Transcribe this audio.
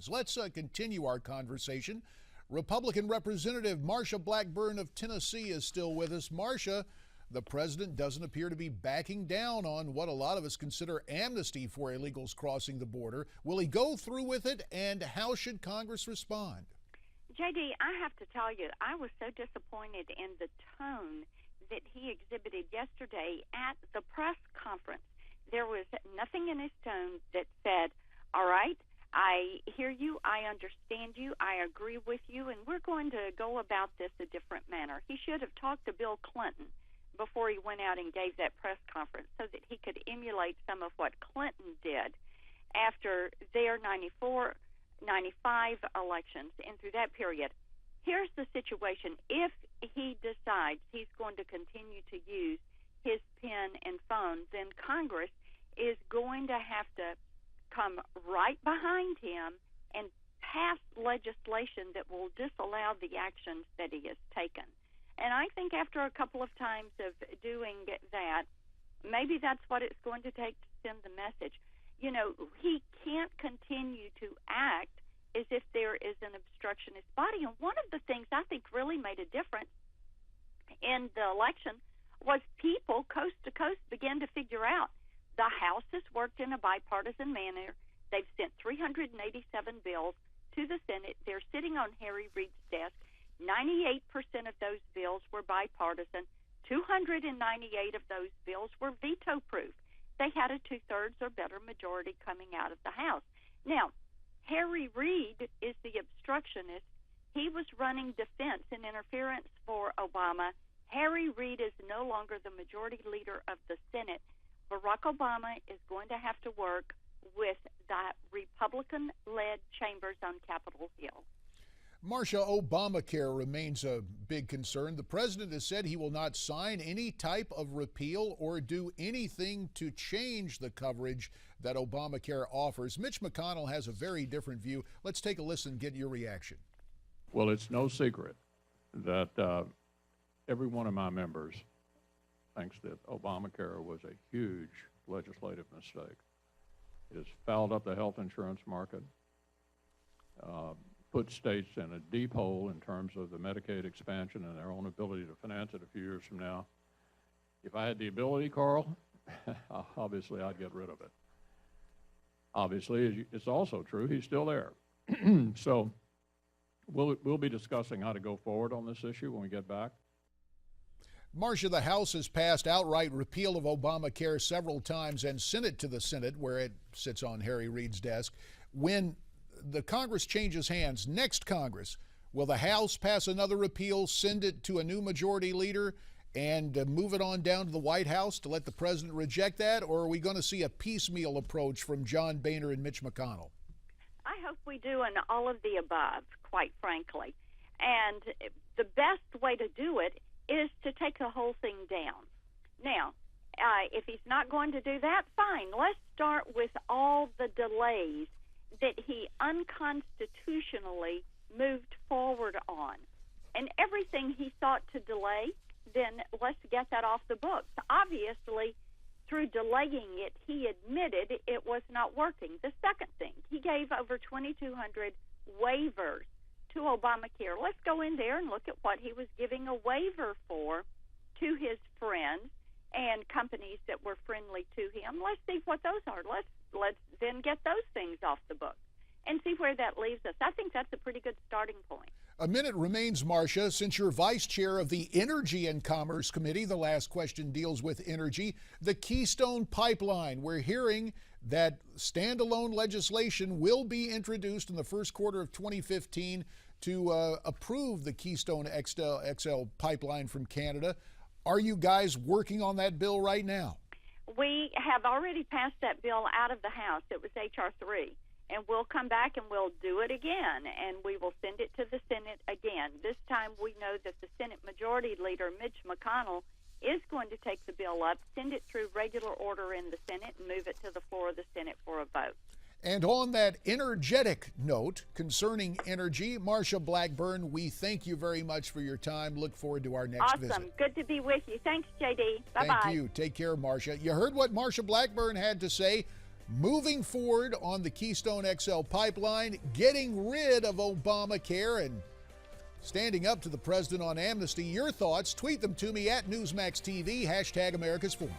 elections. Let's continue our conversation. Republican Representative Marsha Blackburn of Tennessee is still with us. Marsha, the president doesn't appear to be backing down on what a lot of us consider amnesty for illegals crossing the border. Will he go through with it, and how should Congress respond? JD, I have to tell you, I was so disappointed in the tone that he exhibited yesterday at the press conference. There was nothing in his tone that said, all right, I hear you, I understand you, I agree with you, and we're going to go about this a different manner. He should have talked to Bill Clinton before he went out and gave that press conference so that he could emulate some of what Clinton did after their 94, 95 elections and through that period. Here's the situation. If he decides he's going to continue to use his pen and phone, then Congress is going to have to come right behind him and pass legislation that will disallow the actions that he has taken. And I think after a couple of times of doing that, maybe that's what it's going to take to send the message. You know, he can't continue to act as if there is an obstructionist body. And one of the things I think really made a difference in the election was people coast to coast began to figure out the House has worked in a bipartisan manner. They've sent 387 bills to the Senate. They're sitting on Harry Reid's desk. 98% of those bills were bipartisan. 298 of those bills were veto-proof. They had a two-thirds or better majority coming out of the House. Now, Harry Reid is the obstructionist. He was running defense and interference for Obama. Harry Reid is no longer the majority leader of the Senate. Barack Obama is going to have to work with the Republican-led chambers on Capitol Hill. Marsha, Obamacare remains a big concern. The president has said he will not sign any type of repeal or do anything to change the coverage that Obamacare offers. Mitch McConnell has a very different view. Let's take a listen and get your reaction. Well, it's no secret that every one of my members thinks that Obamacare was a huge legislative mistake. It has fouled up the health insurance market, put states in a deep hole in terms of the Medicaid expansion and their own ability to finance it a few years from now. If I had the ability, Carl, obviously I'd get rid of it. Obviously, it's also true, he's still there. So we'll be discussing how to go forward on this issue when we get back. Marsha, the House has passed outright repeal of Obamacare several times and sent it to the Senate, where it sits on Harry Reid's desk. When the Congress changes hands, next Congress, will the House pass another repeal, send it to a new majority leader, and move it on down to the White House to let the president reject that? Or are we going to see a piecemeal approach from John Boehner and Mitch McConnell? I hope we do an all of the above, quite frankly. And the best way to do it is to take the whole thing down. Now, if he's not going to do that, fine. Let's start with all the delays that he unconstitutionally moved forward on. And everything he sought to delay, then let's get that off the books. Obviously, through delaying it, he admitted it was not working. The second thing, he gave over 2,200 waivers to Obamacare. Let's go in there and look at what he was giving a waiver for to his friends and companies that were friendly to him. Let's see what those are. Let's then get those things off the books and see where that leaves us. I think that's a pretty good starting point. A minute remains, Marsha. Since you're vice chair of the Energy and Commerce Committee, the last question deals with energy. The Keystone Pipeline, we're hearing that standalone legislation will be introduced in the first quarter of 2015 to approve the Keystone XL pipeline from Canada. Are you guys working on that bill right now? We have already passed that bill out of the House. It was H.R. 3. And we'll come back and we'll do it again, and we will send it to the Senate again. This time we know that the Senate Majority Leader, Mitch McConnell, is going to take the bill up, send it through regular order in the Senate, and move it to the floor of the Senate for a vote. And on that energetic note concerning energy, Marsha Blackburn, we thank you very much for your time. Look forward to our next visit. Awesome. Good to be with you. Thanks, JD. Bye-bye. Thank you. Take care, Marsha. You heard what Marsha Blackburn had to say. moving forward on the Keystone XL pipeline, getting rid of Obamacare, and standing up to the president on amnesty. Your thoughts, tweet them to me at Newsmax TV, #America's Forum.